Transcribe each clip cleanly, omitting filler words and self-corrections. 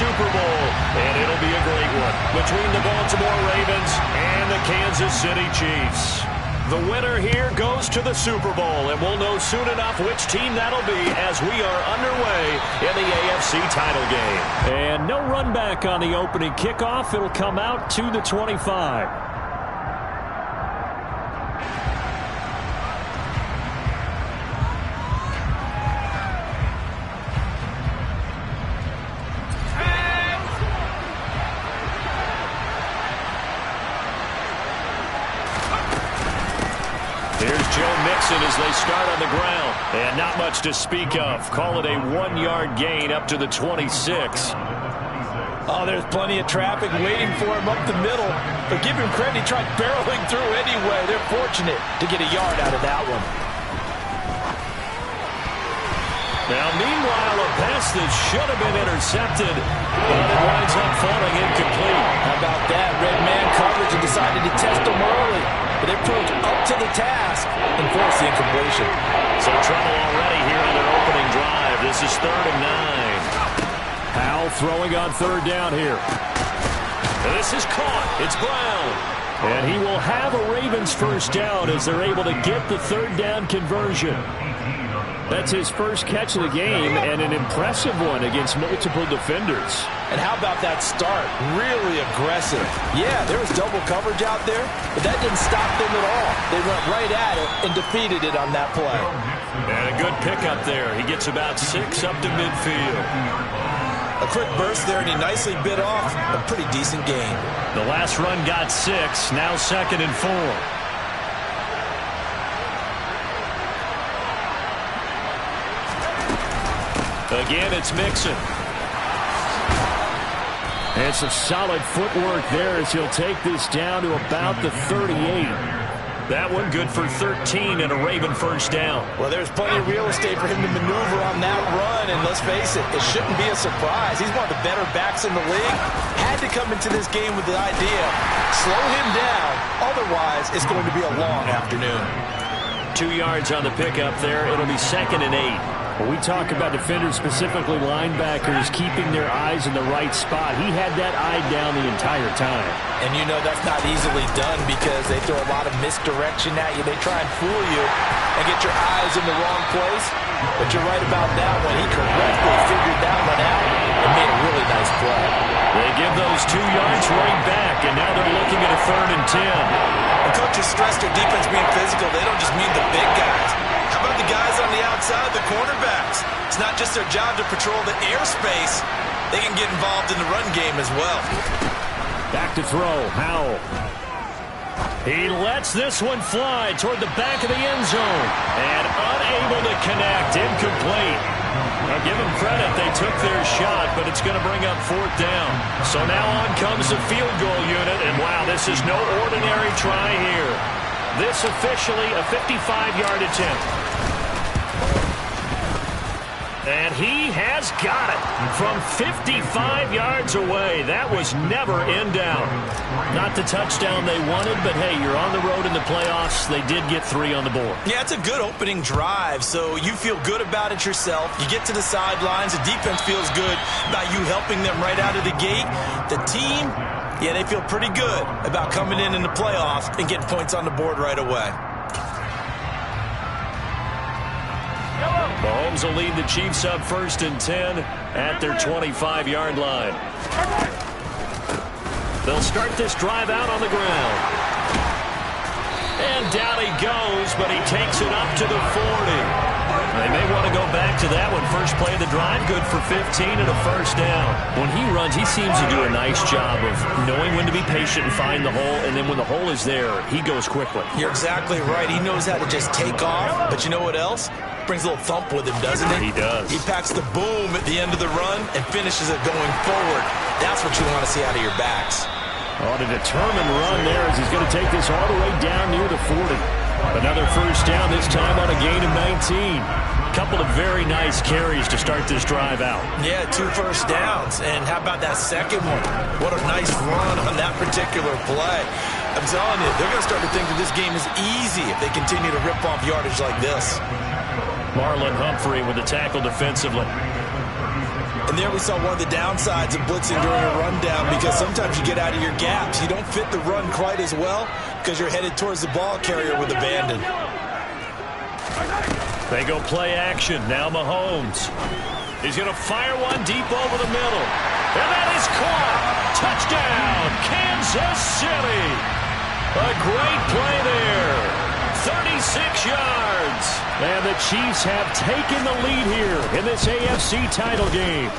Super Bowl, and it'll be a great one between the Baltimore Ravens and the Kansas City Chiefs. The winner here goes to the Super Bowl, and we'll know soon enough which team that'll be as we are underway in the AFC title game. And no run back on the opening kickoff. It'll come out to the 25. As they start on the ground, and not much to speak of. Call it a 1-yard gain up to the 26. Oh, there's plenty of traffic waiting for him up the middle, but give him credit, he tried barreling through anyway. They're fortunate to get a yard out of that one. Now, meanwhile, a pass that should have been intercepted, but it winds up falling incomplete. How about that? Red man coverage and decided to test him early. But they proved up to the task and forced the incompletion. So trouble already here on their opening drive. This is 3rd and 9. Powell throwing on 3rd down here. And this is caught. It's Brown. And he will have a Ravens first down as they're able to get the 3rd down conversion. That's his first catch of the game, and an impressive one against multiple defenders. And how about that start? Really aggressive. Yeah, there was double coverage out there, but that didn't stop them at all. They went right at it and defeated it on that play. And a good pickup there. He gets about 6 up to midfield. A quick burst there, and he nicely bit off a pretty decent gain. The last run got 6, now 2nd and 4. Again, it's Mixon. And some solid footwork there as he'll take this down to about the 38. That one good for 13 and a Raven first down. Well, there's plenty of real estate for him to maneuver on that run, and let's face it, it shouldn't be a surprise. He's one of the better backs in the league. Had to come into this game with the idea, slow him down, otherwise it's going to be a long afternoon. 2 yards on the pickup there. It'll be 2nd and 8. When we talk about defenders, specifically linebackers, keeping their eyes in the right spot, he had that eye down the entire time. And you know that's not easily done because they throw a lot of misdirection at you. They try and fool you and get your eyes in the wrong place. But you're right about that one. He correctly figured that one out and made a really nice play. They give those 2 yards right back, and now they're looking at a 3rd and 10. When coaches stress their defense being physical, they don't just mean the big guys. How about the guys on the outside, the cornerbacks? It's not just their job to patrol the airspace. They can get involved in the run game as well. Back to throw, Howell. He lets this one fly toward the back of the end zone. And unable to connect, incomplete. Now give them credit, they took their shot, but it's going to bring up 4th down. So now on comes the field goal unit, and wow, this is no ordinary try here. This officially a 55-yard attempt. And he has got it from 55 yards away. That was never in doubt. Not the touchdown they wanted, but hey, you're on the road in the playoffs. They did get 3 on the board. Yeah, it's a good opening drive, so you feel good about it yourself. You get to the sidelines. The defense feels good about you helping them right out of the gate. The team, yeah, they feel pretty good about coming in the playoffs and getting points on the board right away. Mahomes will lead the Chiefs up 1st and 10 at their 25-yard line. They'll start this drive out on the ground. And down he goes, but he takes it up to the 40. They may want to go back to that one. First play of the drive, good for 15 and a first down. When he runs, he seems to do a nice job of knowing when to be patient and find the hole, and then when the hole is there, he goes quickly. You're exactly right. He knows how to just take off, but you know what else? Brings a little thump with him, doesn't he? He does. He packs the boom at the end of the run and finishes it going forward. That's what you want to see out of your backs. On a determined run there as he's going to take this all the way down near the 40. Another first down, this time on a gain of 19. Couple of very nice carries to start this drive out. Yeah, 2 first downs. And how about that second one? What a nice run on that particular play. I'm telling you, they're going to start to think that this game is easy if they continue to rip off yardage like this. Marlon Humphrey with the tackle defensively. And there we saw one of the downsides of blitzing during a rundown, because sometimes you get out of your gaps. You don't fit the run quite as well because you're headed towards the ball carrier with abandon. They go play action. Now Mahomes. He's going to fire one deep over the middle. And that is caught. Touchdown, Kansas City. A great play there. 36 yards. And the Chiefs have taken the lead here in this AFC title game.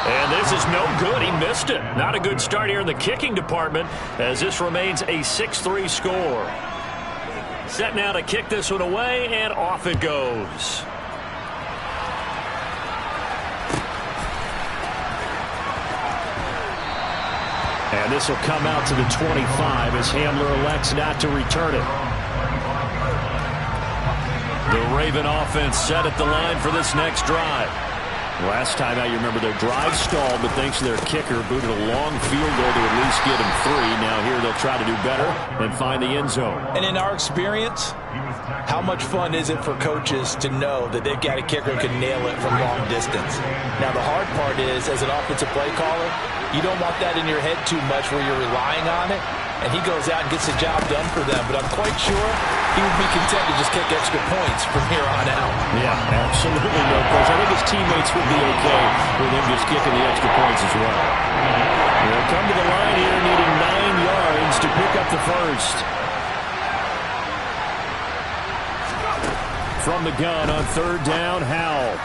And this is no good. He missed it. Not a good start here in the kicking department, as this remains a 6-3 score. Set now to kick this one away, and off it goes. And this will come out to the 25 as Hamler elects not to return it. The Raven offense set at the line for this next drive. Last time out, you remember their drive stalled, but thanks to their kicker, booted a long field goal to at least get him 3. Now here they'll try to do better and find the end zone. And in our experience, how much fun is it for coaches to know that they've got a kicker who can nail it from long distance? Now the hard part is, as an offensive play caller, you don't want that in your head too much where you're relying on it, and he goes out and gets the job done for them. But I'm quite sure he would be content to just kick extra points from here on out. Yeah, absolutely no question. I think his teammates would be okay with him just kicking the extra points as well. They'll come to the line here needing 9 yards to pick up the first. From the gun on third down, Howell.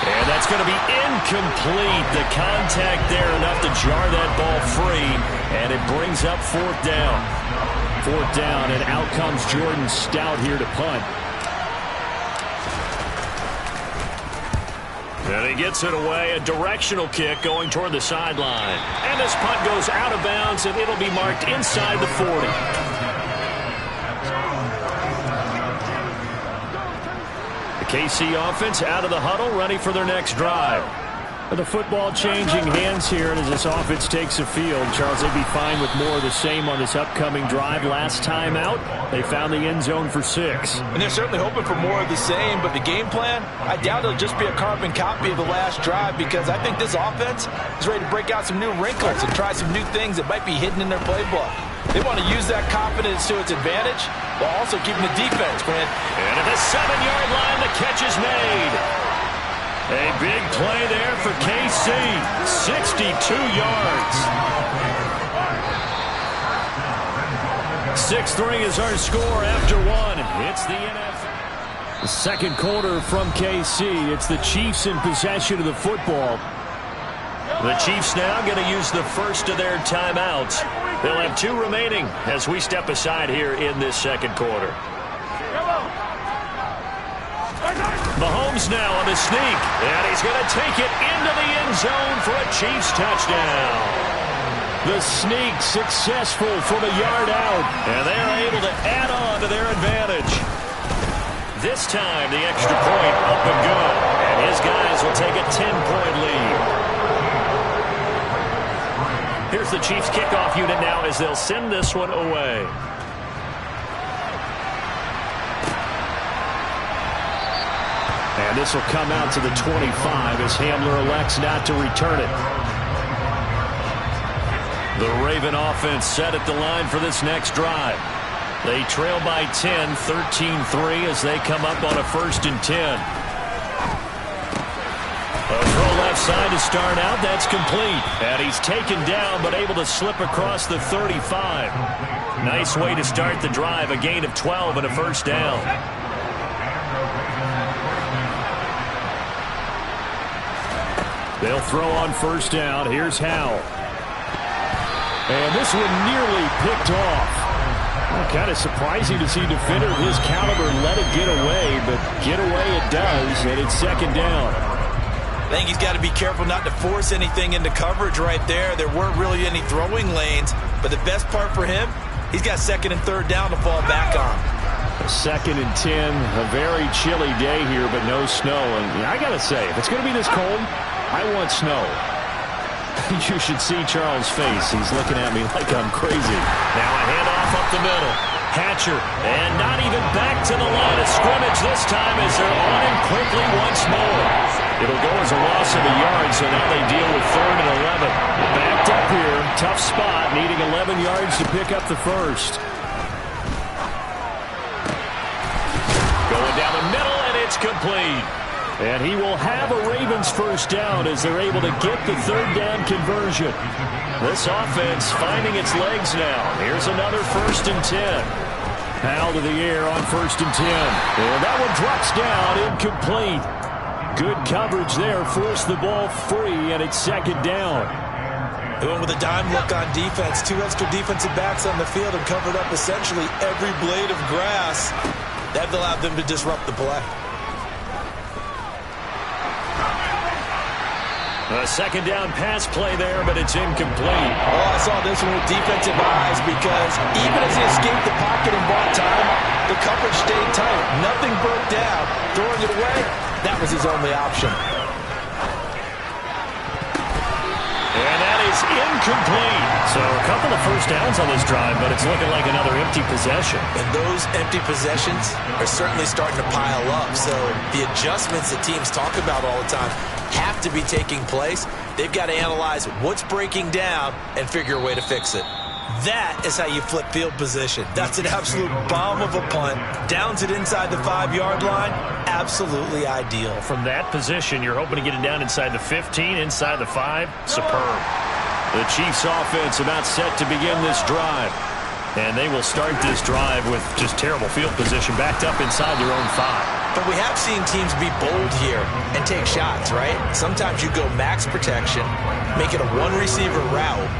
And that's going to be incomplete. The contact there enough to jar that ball free, and it brings up fourth down. Fourth down, and out comes Jordan Stout here to punt. And he gets it away, a directional kick going toward the sideline. And this punt goes out of bounds, and it'll be marked inside the 40. KC offense out of the huddle, ready for their next drive. The football changing hands here, and as this offense takes the field, Charles, they'd be fine with more of the same on this upcoming drive. Last time out, they found the end zone for 6. And they're certainly hoping for more of the same, but the game plan, I doubt it'll just be a carbon copy of the last drive, because I think this offense is ready to break out some new wrinkles and try some new things that might be hidden in their playbook. They want to use that confidence to its advantage while also keeping the defense, Quinn. And at the 7-yard line, the catch is made. A big play there for KC. 62 yards. 6-3 is our score after 1. It's the NFL. The second quarter from KC. It's the Chiefs in possession of the football. The Chiefs now going to use the first of their timeouts. They'll have 2 remaining as we step aside here in this second quarter. Mahomes now on the sneak, and he's going to take it into the end zone for a Chiefs touchdown. The sneak successful from a yard out. And they're able to add on to their advantage. This time the extra point up and good, and his guys will take a 10-point lead. Here's the Chiefs kickoff unit now as they'll send this one away. And this will come out to the 25 as Hamler elects not to return it. The Raven offense set at the line for this next drive. They trail by 10, 13-3 as they come up on a 1st and 10. A throw left side to start out. That's complete. And he's taken down but able to slip across the 35. Nice way to start the drive. A gain of 12 and a 1st down. They'll throw on 1st down. Here's Howell. And this one nearly picked off. Well, kind of surprising to see a defender of his caliber let it get away, but get away it does, and it's 2nd down. I think he's got to be careful not to force anything into coverage right there. There weren't really any throwing lanes, but the best part for him, he's got 2nd and 3rd down to fall back on. 2nd and 10, a very chilly day here, but no snow. And I got to say, if it's going to be this cold, I want snow. You should see Charles' face. He's looking at me like I'm crazy. Now a handoff up the middle. Hatcher, and not even back to the line of scrimmage this time as they're on him quickly once more. It'll go as a loss of a yard, so now they deal with 3rd and 11. Backed up here, tough spot, needing 11 yards to pick up the first. Going down the middle, and it's complete. And he will have a Ravens first down as they're able to get the 3rd down conversion. This offense finding its legs now. Here's another 1st and 10. Powell to the air on 1st and 10. And that one drops down, incomplete. Good coverage there, forced the ball free, and it's 2nd down. They went with a dime look on defense. 2 extra defensive backs on the field and covered up essentially every blade of grass. That allowed them to disrupt the play. A 2nd down pass play there, but it's incomplete. Oh, I saw this one with defensive eyes because even as he escaped the pocket and bought time, the coverage stayed tight. Nothing broke down. Throwing it away, that was his only option. And that is incomplete. So a couple of 1st downs on this drive, but it's looking like another empty possession. And those empty possessions are certainly starting to pile up. So the adjustments that teams talk about all the time have to be taking place. They've got to analyze what's breaking down and figure a way to fix it. That is how you flip field position. That's an absolute bomb of a punt. Downs it inside the 5-yard line. Absolutely ideal. From that position, you're hoping to get it down inside the 15, inside the 5. Superb. The Chiefs offense about set to begin this drive. And they will start this drive with just terrible field position backed up inside their own 5. But we have seen teams be bold here and take shots, right? Sometimes you go max protection, make it a 1-receiver route,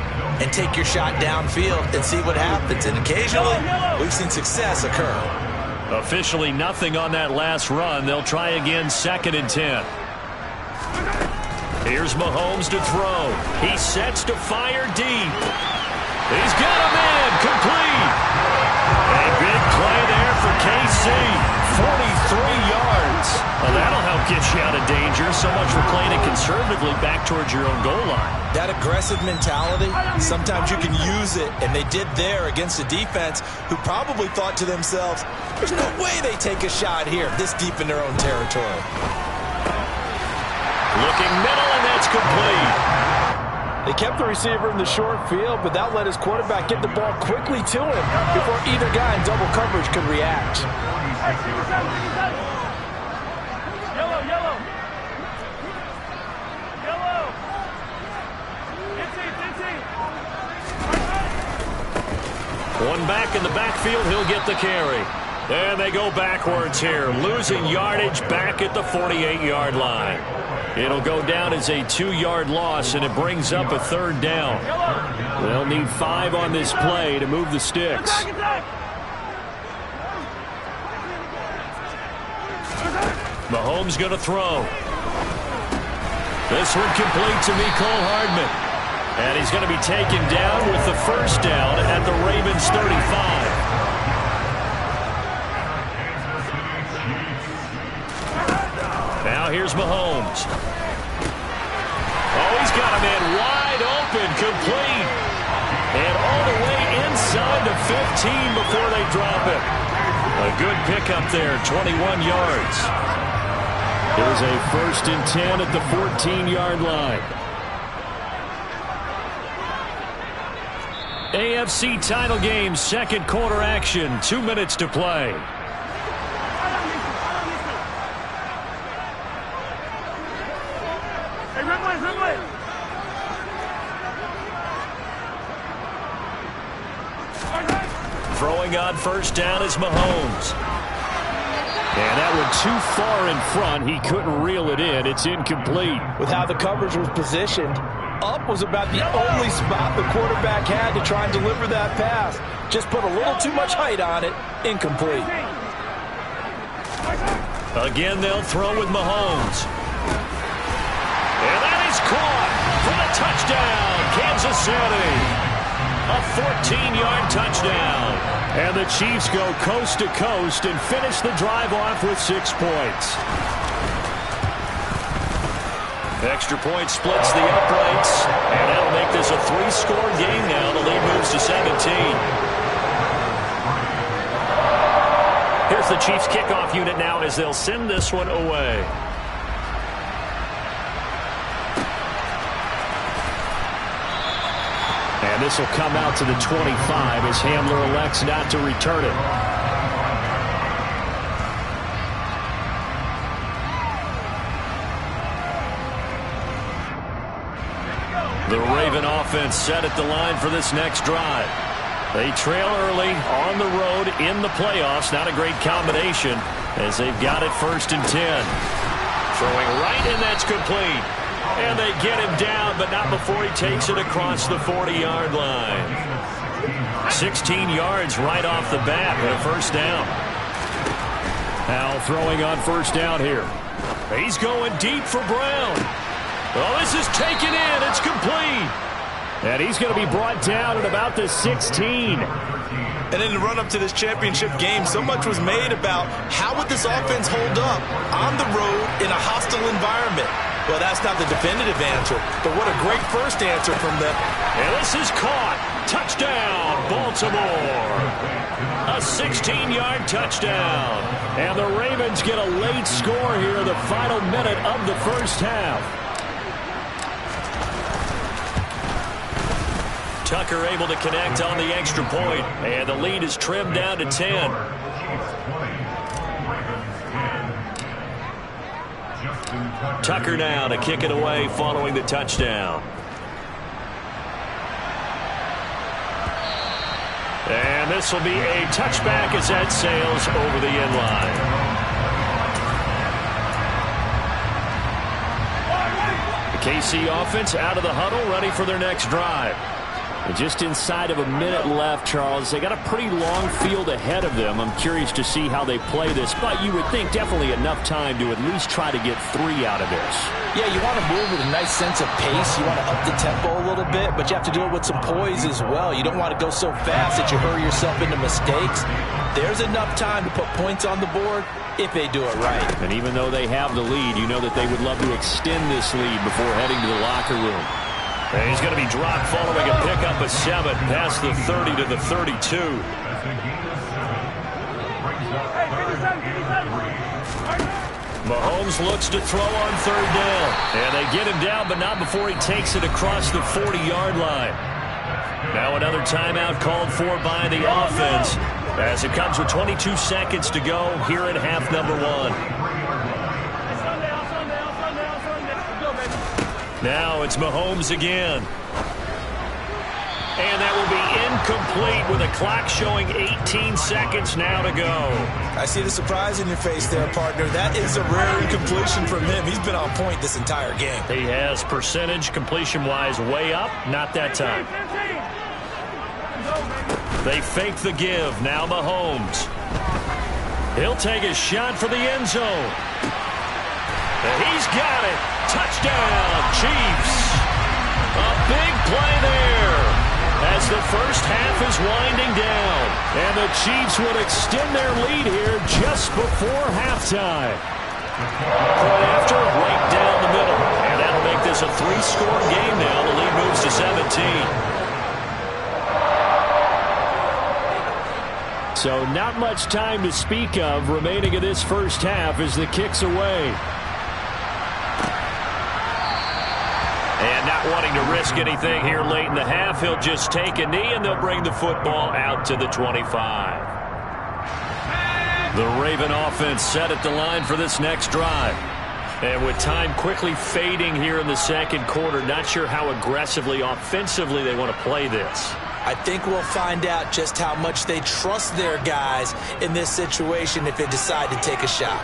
and take your shot downfield and see what happens. And occasionally, we've seen success occur. Officially nothing on that last run. They'll try again 2nd and 10. Here's Mahomes to throw. He sets to fire deep. He's got him in. Complete. A big play there for KC. 43 yards. Well, that'll help get you out of danger. So much for playing it conservatively back towards your own goal line. That aggressive mentality, sometimes you can use it, and they did there against a defense who probably thought to themselves, there's no way they take a shot here this deep in their own territory. Looking middle, and that's complete. They kept the receiver in the short field, but that let his quarterback get the ball quickly to him before either guy in double coverage could react. Yellow, yellow. Yellow. One back in the backfield, he'll get the carry. And they go backwards here, losing yardage back at the 48-yard line. It'll go down as a 2-yard loss, and it brings up a 3rd down. They'll need 5 on this play to move the sticks. Mahomes going to throw. This one complete to Mecole Hardman. And he's going to be taken down with the 1st down at the Ravens 35. Now here's Mahomes. Oh, he's got him in wide open, complete. And all the way inside the 15 before they drop it. A good pickup there, 21 yards. It was a 1st and 10 at the 14-yard line. AFC title game, 2nd quarter action, 2 minutes to play. Throwing on 1st down is Mahomes. And that one too far in front. He couldn't reel it in. It's incomplete. With how the coverage was positioned, up was about the only spot the quarterback had to try and deliver that pass. Just put a little too much height on it. Incomplete. Again, they'll throw with Mahomes. And that is caught for the touchdown, Kansas City. A 14-yard touchdown. And the Chiefs go coast to coast and finish the drive off with 6 points. Extra point splits the uprights. And that'll make this a 3-score game now. The lead moves to 17. the Chiefs kickoff unit now as they'll send this one away. And this will come out to the 25 as Hamler elects not to return it. The Raven offense set at the line for this next drive. They trail early on the road in the playoffs. Not a great combination as they've got it 1st and 10. Throwing right, and that's complete. And they get him down, but not before he takes it across the 40-yard line. 16 yards right off the bat and a 1st down. Howell throwing on 1st down here. He's going deep for Brown. Oh, this is taken in. It's complete. And he's going to be brought down at about the 16. And in the run-up to this championship game, so much was made about how would this offense hold up on the road in a hostile environment. Well, that's not the definitive answer, but what a great first answer from them. And this is caught. Touchdown, Baltimore. A 16-yard touchdown. And the Ravens get a late score here in the final minute of the 1st half. Tucker able to connect on the extra point, and the lead is trimmed down to 10. Tucker now to kick it away following the touchdown. And this will be a touchback as that sails over the end line. The KC offense out of the huddle, ready for their next drive. And just inside of a minute left, Charles. They got a pretty long field ahead of them. I'm curious to see how they play this, but you would think definitely enough time to at least try to get 3 out of this. Yeah, you want to move with a nice sense of pace. You want to up the tempo a little bit, but you have to do it with some poise as well. You don't want to go so fast that you hurry yourself into mistakes. There's enough time to put points on the board if they do it right. And even though they have the lead, you know that they would love to extend this lead before heading to the locker room. And he's going to be dropped following a pickup of 7 past the 30 to the 32. Mahomes looks to throw on 3rd down. And they get him down, but not before he takes it across the 40-yard line. Now another timeout called for by the offense as it comes with 22 seconds to go here in half number 1. Now it's Mahomes again. And that will be incomplete with a clock showing 18 seconds now to go. I see the surprise in your face there, partner. That is a rare incompletion from him. He's been on point this entire game. He has percentage completion-wise way up. Not that time. They fake the give. Now Mahomes. He'll take a shot for the end zone. And he's got it. Touchdown, Chiefs. A big play there as the first half is winding down. And the Chiefs would extend their lead here just before halftime. Point after, right down the middle. And that'll make this a 3-score game now. The lead moves to 17. So not much time to speak of remaining in this first half as the kick's away. And not wanting to risk anything here late in the half, he'll just take a knee and they'll bring the football out to the 25. The Raven offense set at the line for this next drive. And with time quickly fading here in the second quarter, not sure how aggressively, offensively they want to play this. I think we'll find out just how much they trust their guys in this situation if they decide to take a shot.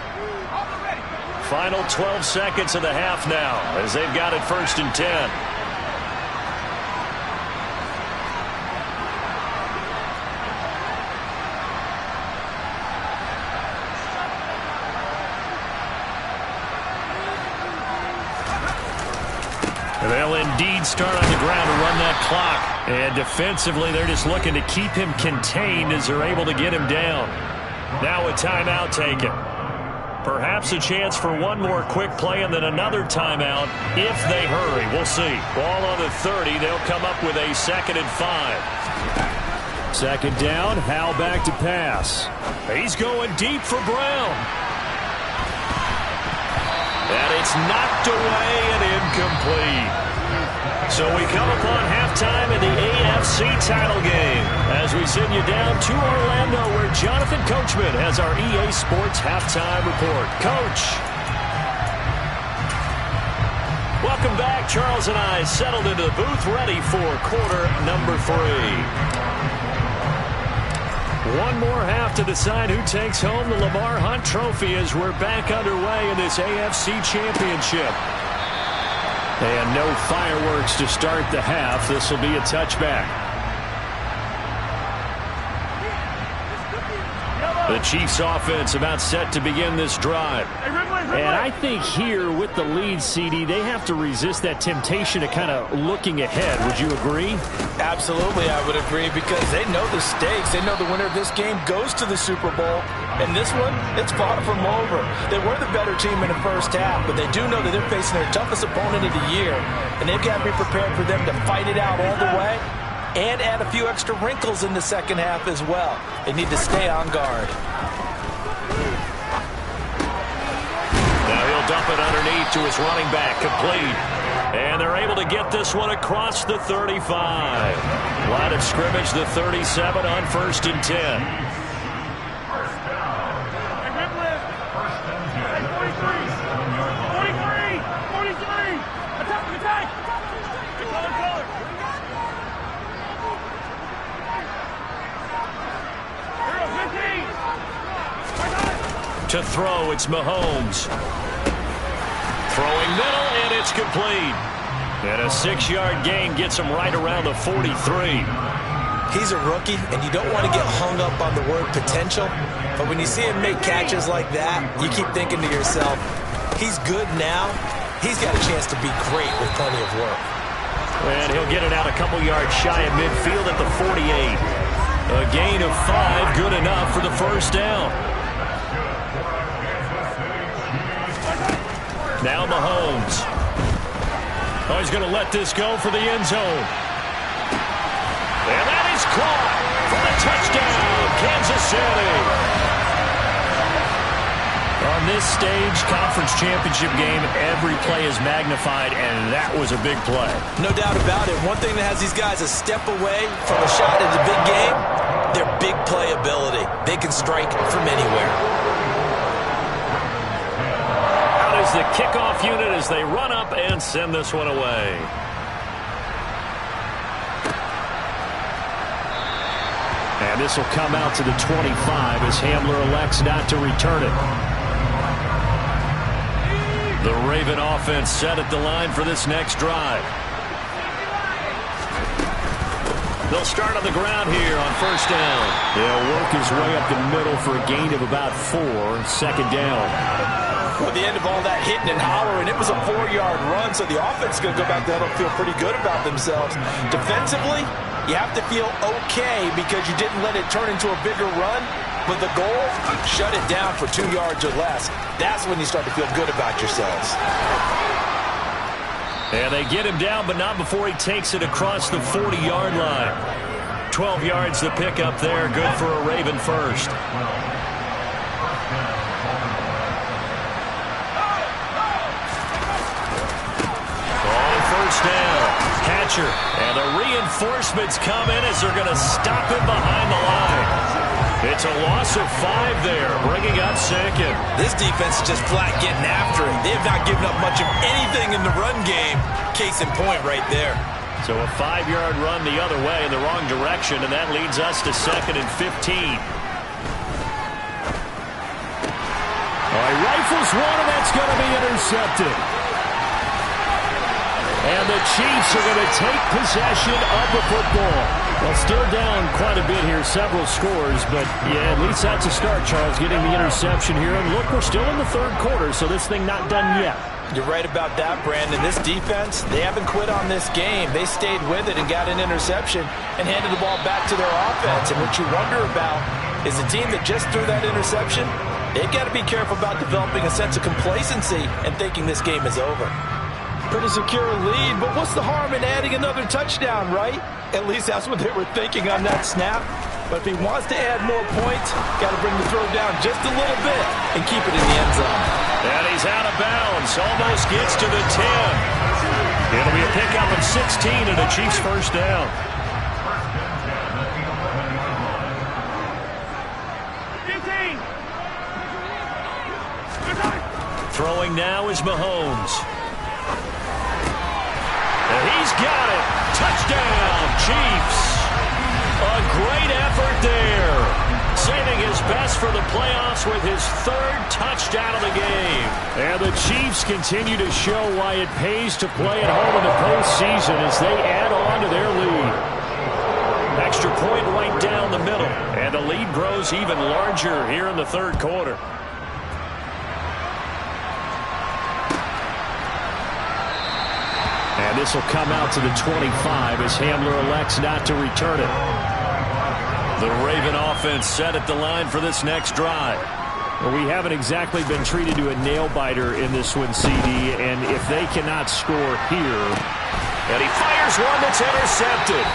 Final 12 seconds of the half now as they've got it 1st and 10. They'll indeed start on the ground to run that clock. And defensively, they're just looking to keep him contained as they're able to get him down. Now a timeout taken. Perhaps a chance for one more quick play and then another timeout if they hurry. We'll see. Ball on the 30. They'll come up with a 2nd and 5. Second down, Howell back to pass. He's going deep for Brown. And it's knocked away and incomplete. So we come upon halftime in the AFC title game as we send you down to Orlando where Jonathan Coachman has our EA Sports halftime report. Coach. Welcome back. Charles and I settled into the booth ready for quarter number 3. One more half to decide who takes home the Lamar Hunt Trophy as we're back underway in this AFC Championship. And no fireworks to start the half. This will be a touchback. The Chiefs offense about set to begin this drive. And I think here with the lead, CD, they have to resist that temptation to kind of looking ahead. Would you agree? Absolutely, I would agree because they know the stakes. They know the winner of this game goes to the Super Bowl. And this one, it's far from over. They were the better team in the first half, but they do know that they're facing their toughest opponent of the year. And they've got to be prepared for them to fight it out all the way and add a few extra wrinkles in the second half as well. They need to stay on guard. Now he'll dump it underneath to his running back, complete. And they're able to get this one across the 35. Line of scrimmage, the 37 on 1st and 10. To throw, it's Mahomes. Throwing middle, and it's complete. And a 6-yard gain gets him right around the 43. He's a rookie, and you don't want to get hung up on the word potential. But when you see him make catches like that, you keep thinking to yourself, he's good now. He's got a chance to be great with plenty of work. And he'll get it out a couple yards shy of midfield at the 48. A gain of 5, good enough for the first down. Now Mahomes. Oh, he's going to let this go for the end zone. And that is caught for the touchdown, Kansas City. On this stage, conference championship game, every play is magnified, and that was a big play. No doubt about it. One thing that has these guys a step away from a shot at the big game, their big play ability. They can strike from anywhere. The kickoff unit as they run up and send this one away. And this will come out to the 25 as Hamler elects not to return it. The Raven offense set at the line for this next drive. They'll start on the ground here on 1st down. They'll work his way up the middle for a gain of about 4, 2nd down. At the end of all that hitting and hollering, it was a 4-yard run, so the offense is going to go back there and feel pretty good about themselves. Defensively, you have to feel okay because you didn't let it turn into a bigger run, but the goal, shut it down for 2 yards or less. That's when you start to feel good about yourselves. And they get him down, but not before he takes it across the 40-yard line. 12 yards to pick up there, good for a Raven first. Down. Hatcher. And the reinforcements come in as they're going to stop him behind the line. It's a loss of 5 there, bringing up 2nd. This defense is just flat getting after it. They have not given up much of anything in the run game. Case in point right there. So a 5-yard run the other way in the wrong direction, and that leads us to 2nd and 15. He rifles one, and that's going to be intercepted. And the Chiefs are going to take possession of the football. Well, still down quite a bit here, several scores, but yeah, at least that's a start, Charles, getting the interception here. And look, we're still in the 3rd quarter, so this thing not done yet. You're right about that, Brandon. This defense, they haven't quit on this game. They stayed with it and got an interception and handed the ball back to their offense. And what you wonder about is the team that just threw that interception, they've got to be careful about developing a sense of complacency and thinking this game is over. Pretty secure lead, but what's the harm in adding another touchdown, right? At least that's what they were thinking on that snap. But if he wants to add more points, got to bring the throw down just a little bit and keep it in the end zone. And he's out of bounds. Almost gets to the 10. It'll be a pickup of 16 and a Chiefs first down. 15. Throwing now is Mahomes. And he's got it. Touchdown, Chiefs. A great effort there. Saving his best for the playoffs with his third touchdown of the game. And the Chiefs continue to show why it pays to play at home in the postseason as they add on to their lead. Extra point right down the middle. And the lead grows even larger here in the third quarter. And this will come out to the 25 as Hamler elects not to return it. The Raven offense set at the line for this next drive. Well, we haven't exactly been treated to a nail-biter in this one, CD, and if they cannot score here... And he fires one that's intercepted.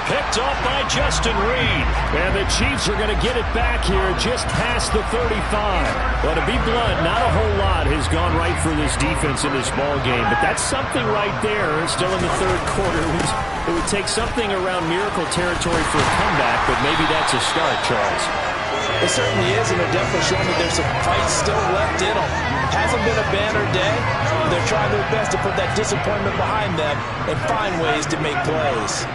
Picked off by Justin Reed. And the Chiefs are going to get it back here just past the 35. Well, to be blunt, not a whole lot has gone right for this defense in this ball game, but that's something right there. Still in the third quarter. It would take something around miracle territory for a comeback, but maybe that's a start, Charles. It certainly is, and they're definitely showing that there's some fight still left in them. Hasn't been a banner day. They're trying their best to put that disappointment behind them and find ways to make plays.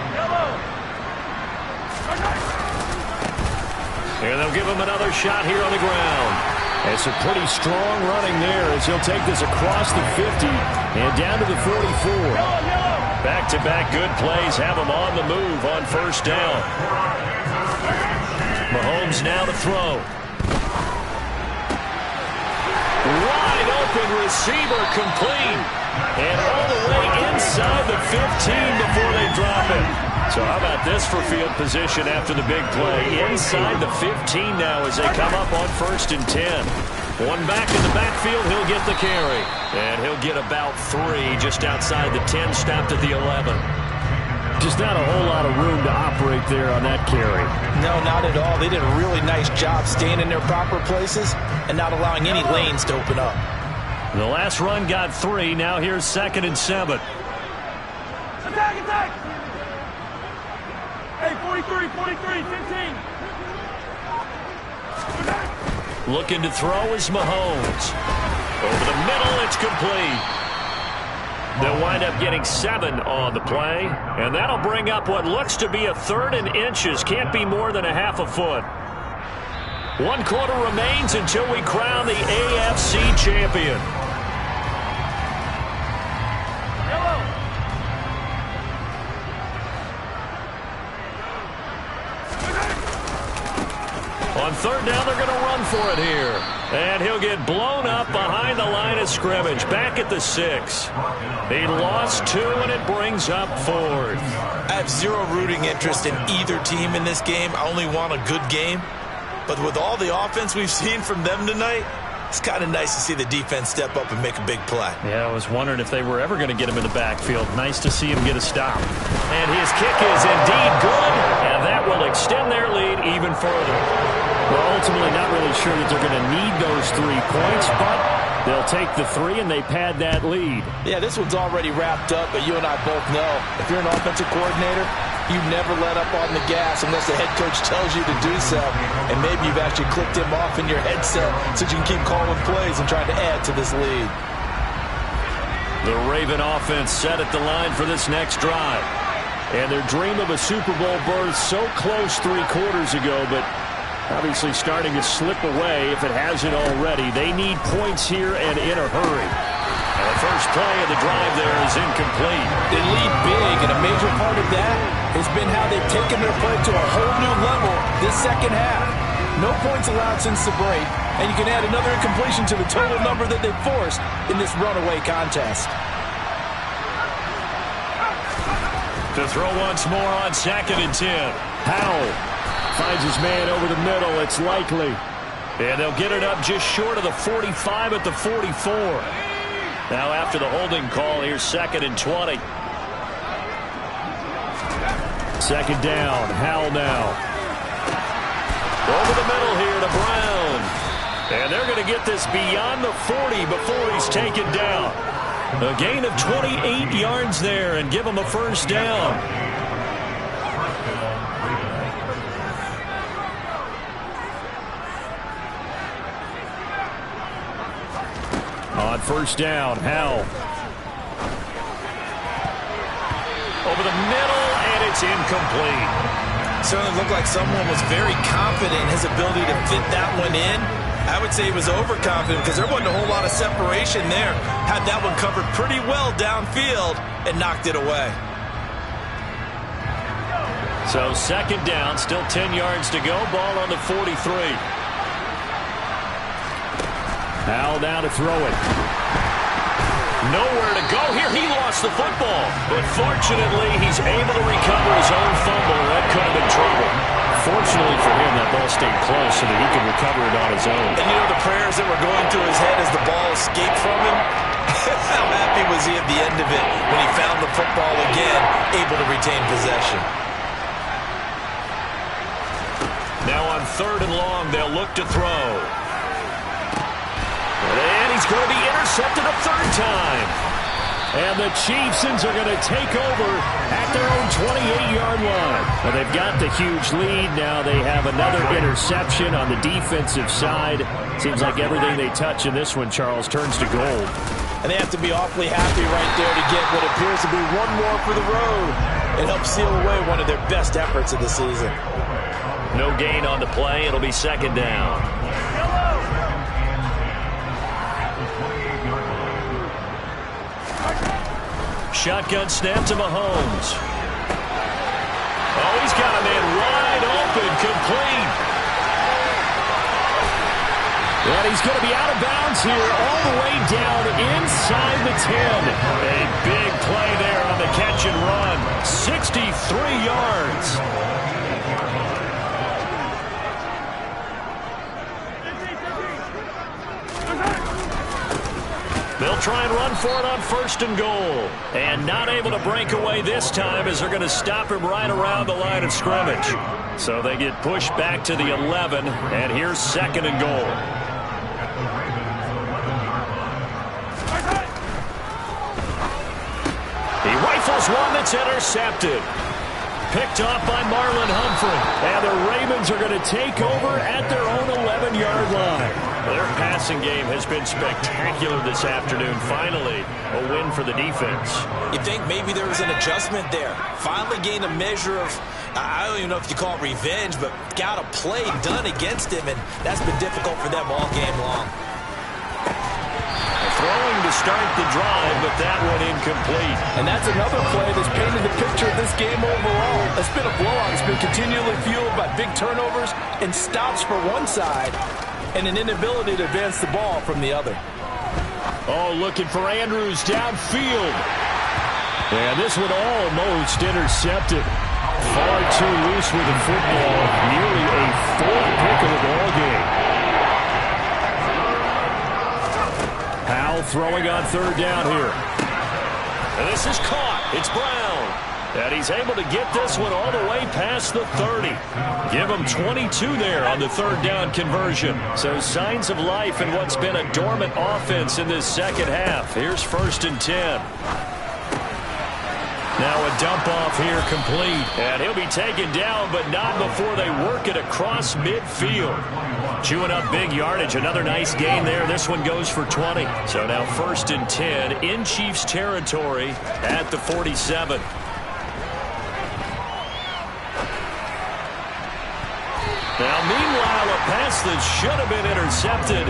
And they'll give him another shot here on the ground. And some pretty strong running there as he'll take this across the 50 and down to the 44. Back-to-back good plays have him on the move on first down. Mahomes now to throw. Wide open receiver complete. And all the way inside the 15 before they drop it. So how about this for field position after the big play? Inside the 15 now as they come up on 1st and 10. One back in the backfield, he'll get the carry. And he'll get about 3 just outside the 10, stopped at the 11. Just not a whole lot of room to operate there on that carry. No, not at all. They did a really nice job staying in their proper places and not allowing any lanes to open up. The last run got 3. Now here's 2nd and 7. Attack, attack! Hey, 43, 15. Looking to throw is Mahomes. Over the middle, it's complete. They'll wind up getting 7 on the play, and that'll bring up what looks to be a 3rd and inches. Can't be more than a half a foot. 1 quarter remains until we crown the AFC champion. On 3rd down, they're going to run for it here. And he'll get blown up behind the line of scrimmage. Back at the 6. He lost 2, and it brings up 4th. I have zero rooting interest in either team in this game. I only want a good game. But with all the offense we've seen from them tonight, it's kind of nice to see the defense step up and make a big play. Yeah, I was wondering if they were ever going to get him in the backfield. Nice to see him get a stop. And his kick is indeed good, and that will extend their lead even further. Well, ultimately not really sure that they're going to need those 3 points, but they'll take the 3 and they pad that lead. Yeah, this one's already wrapped up, but you and I both know if you're an offensive coordinator, you never let up on the gas unless the head coach tells you to do so. And maybe you've actually clicked him off in your headset so you can keep calling plays and trying to add to this lead. The Raven offense set at the line for this next drive. And their dream of a Super Bowl berth so close 3 quarters ago, but obviously starting to slip away if it hasn't already. They need points here and in a hurry. And the first play of the drive there is incomplete. They lead big, and a major part of that has been how they've taken their play to a whole new level this second half. No points allowed since the break, and you can add another incompletion to the total number that they've forced in this runaway contest. To throw once more on 2nd and 10. Howell finds his man over the middle. It's likely. And they'll get it up just short of the 45 at the 44. Now after the holding call, here's 2nd and 20. 2nd down. Howell now. Over the middle here to Brown. And they're going to get this beyond the 40 before he's taken down. A gain of 28 yards there and give him a 1st down. On 1st down, Howell. Over the middle, and it's incomplete. Certainly looked like someone was very confident in his ability to fit that one in. I would say he was overconfident because there wasn't a whole lot of separation there. Had that one covered pretty well downfield and knocked it away. So 2nd down, still 10 yards to go. Ball on the 43. Howell now to throw it. Nowhere to go here. He lost the football. But fortunately, he's able to recover his own fumble. That could have been trouble. Fortunately for him, that ball stayed close so that he could recover it on his own. And you know the prayers that were going through his head as the ball escaped from him? How happy was he at the end of it when he found the football again, able to retain possession? Now on 3rd and long, they'll look to throw. And he's going to be intercepted a 3rd time. And the Chiefs are going to take over at their own 28-yard line. Well, they've got the huge lead. Now they have another interception on the defensive side. Seems like everything they touch in this one, Charles, turns to gold. And they have to be awfully happy right there to get what appears to be one more for the road. It helps seal away one of their best efforts of the season. No gain on the play. It'll be 2nd down. Shotgun snap to Mahomes. Oh, he's got a man wide open, complete. And he's going to be out of bounds here all the way down inside the 10. A big play there on the catch and run. 63 yards. They'll try and run for it on 1st and goal. And not able to break away this time as they're going to stop him right around the line of scrimmage. So they get pushed back to the 11, and here's 2nd and goal. He rifles one that's intercepted. Picked off by Marlon Humphrey. And the Ravens are going to take over at their own 11-yard line. Their passing game has been spectacular this afternoon. Finally, a win for the defense. You think maybe there was an adjustment there. Finally gained a measure of, I don't even know if you call it revenge, but got a play done against him, and that's been difficult for them all game long. Throwing to start the drive, but that one incomplete. And that's another play that's painted the picture of this game overall. It's been a blowout. It's been continually fueled by big turnovers and stops for one side and an inability to advance the ball from the other. Oh, looking for Andrews downfield. And this one almost intercepted. Far too loose with the football. Nearly a 4th pick of the ball game. Howell throwing on 3rd down here. And this is caught. It's Brown. And he's able to get this one all the way past the 30. Give him 22 there on the 3rd down conversion. So signs of life in what's been a dormant offense in this 2nd half. Here's 1st and 10. Now a dump off here complete. And he'll be taken down, but not before they work it across midfield. Chewing up big yardage. Another nice gain there. This one goes for 20. So now 1st and 10 in Chiefs territory at the 47. Now, meanwhile, a pass that should have been intercepted,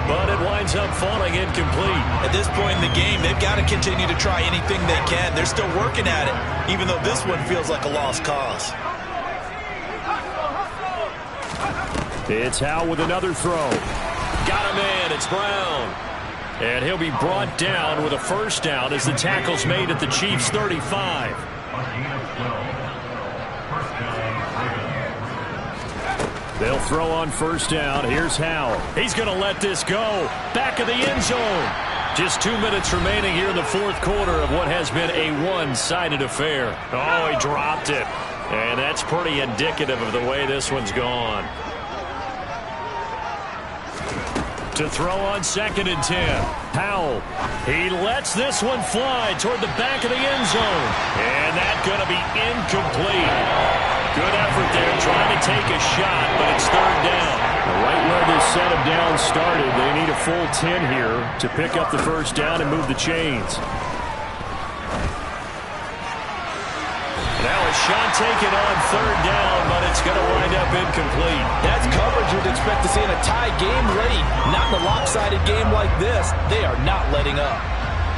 but it winds up falling incomplete. At this point in the game, they've got to continue to try anything they can. They're still working at it, even though this one feels like a lost cause. It's Howell with another throw. Got a man. It's Brown. And he'll be brought down with a 1st down as the tackle's made at the Chiefs' 35. They'll throw on 1st down. Here's Howell. He's going to let this go. Back of the end zone. Just 2 minutes remaining here in the fourth quarter of what has been a one-sided affair. Oh, he dropped it. And that's pretty indicative of the way this one's gone. To throw on 2nd and 10. Howell. He lets this one fly toward the back of the end zone. And that's going to be incomplete. Good effort there trying to take a shot, but it's 3rd down. Right where this set of downs started, they need a full 10 here to pick up the first down and move the chains. Now a shot taken on 3rd down, but it's going to wind up incomplete. That's coverage you'd expect to see in a tie game late. Not in a lopsided game like this. They are not letting up.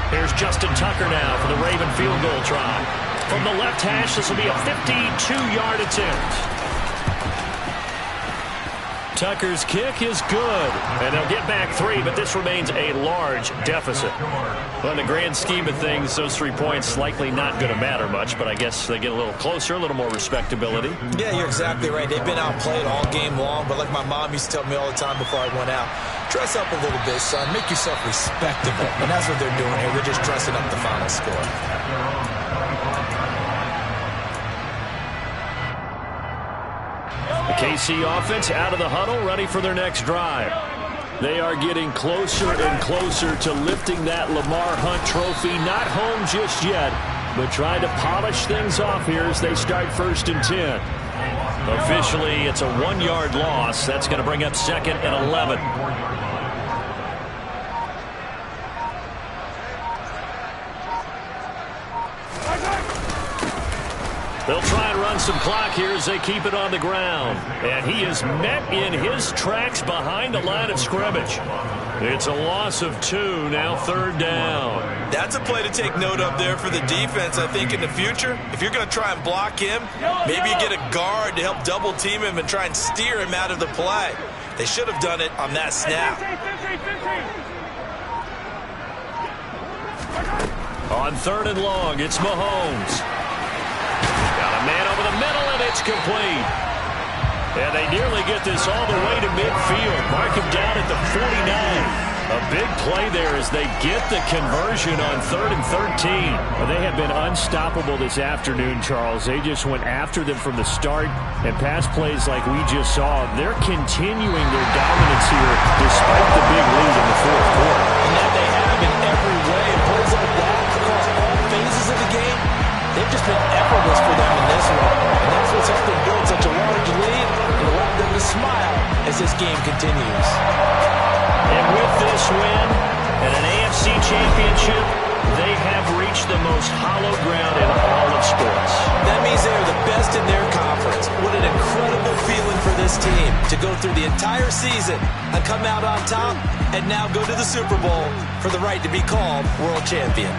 Here's Justin Tucker now for the Raven field goal try. From the left hash, this will be a 52-yard attempt. Tucker's kick is good, and they'll get back 3, but this remains a large deficit. Well, in the grand scheme of things, those 3 points likely not going to matter much, but I guess they get a little closer, a little more respectability. Yeah, you're exactly right. They've been outplayed all game long, but like my mom used to tell me all the time before I went out, dress up a little bit, son. Make yourself respectable. And that's what they're doing here. They're just dressing up the final score. The KC offense out of the huddle, ready for their next drive. They are getting closer and closer to lifting that Lamar Hunt trophy. Not home just yet, but trying to polish things off here as they start 1st and 10. Officially, it's a 1-yard loss. That's going to bring up 2nd and 11. They'll try and run some clock here as they keep it on the ground. And he is met in his tracks behind the line of scrimmage. It's a loss of 2, now 3rd down. That's a play to take note of there for the defense, I think, in the future. If you're going to try and block him, maybe you get a guard to help double team him and try and steer him out of the play. They should have done it on that snap. 15. On 3rd and long, it's Mahomes. Got a man over the middle, and it's complete. And they nearly get this all the way to midfield. Mark him down at the 49. A big play there as they get the conversion on 3rd and 13. Well, they have been unstoppable this afternoon, Charles. They just went after them from the start, and pass plays like we just saw. They're continuing their dominance here despite the big lead in the fourth quarter. And that they have in every way. Plays like that across all phases of the game, they've just been effortless for them in this one. And that's what's helped them build such a large lead and allowed them to smile as this game continues. And with this win and an AFC championship, they have reached the most hallowed ground in all of sports. That means they are the best in their conference. What an incredible feeling for this team to go through the entire season and come out on top and now go to the Super Bowl for the right to be called world champion.